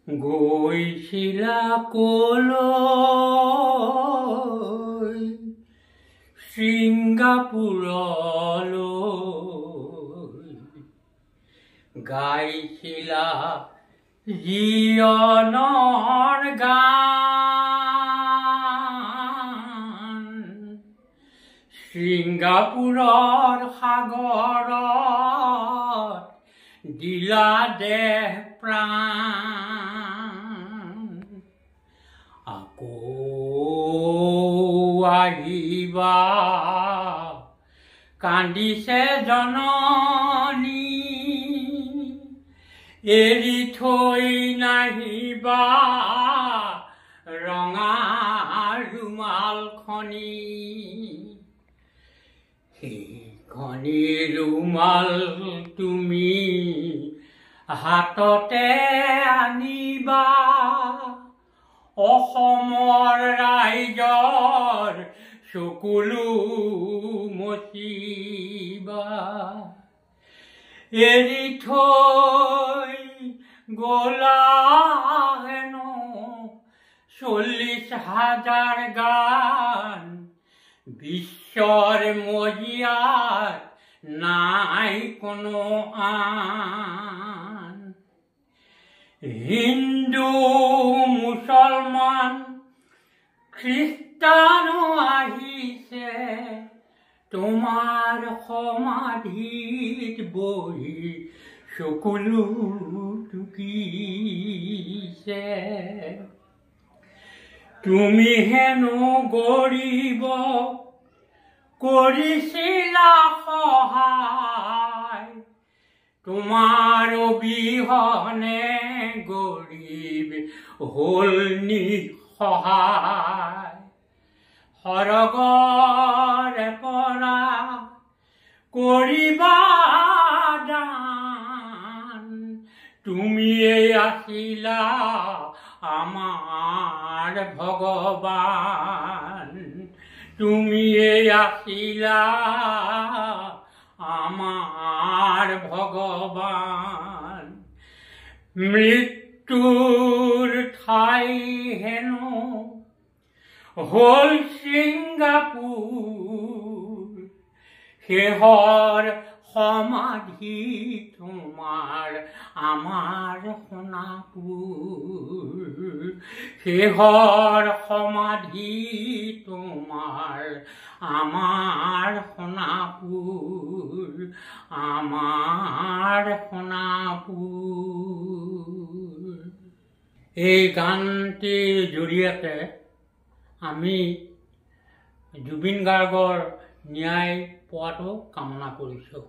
গৈছিলা কলৈ ছিংগাপুৰলৈ গাইছিলা জীৱনৰ গান ছিংগাপুৰৰ সাগৰত দিলা দেহ প্ৰাণ আকৌ আহিবা কান্দিছে জননী এৰি থৈ নাহিবা ৰঙা ৰুমালখনি সেইখনি ৰুমাল তুমি হাততে আনিবা অসমৰ ৰাইজৰ চকুলো মচিবা এৰি থৈ গলা হেনো 40,000 গান বিশ্বৰ মজিয়াত নাই কোনো আন হিন্দু মুছলমান খ্ৰীষ্টানো আহিছে তোমাৰ সমাধিত বহি চকুলো টুকিছে তুমি হেনো গৰিব কৰিছিলা সহায় তোমাৰ অবিহনে গৰীব হ'ল নিঃসহায় সৰগৰে পৰা কৰিবা দান তুমিয়ে আছিলা আমাৰ ভগৱান তুমিয়ে আছিলা আমাৰ ভগৱান মৃত্যুৰ ঠাই হেনো হ'ল ছিংগাপুৰ শেহৰ সমাধি তোমাৰ আমাৰ সোণাপুৰ শেহৰ সমাধি তোমাৰ আমাৰ সোণাপুৰ আমাৰ সোণাপুৰ এই গানটিৰ জৰিয়তে আমি জুবিন গাৰ্গৰ ন্যায় পোৱাটো কামনা কৰিছোঁ।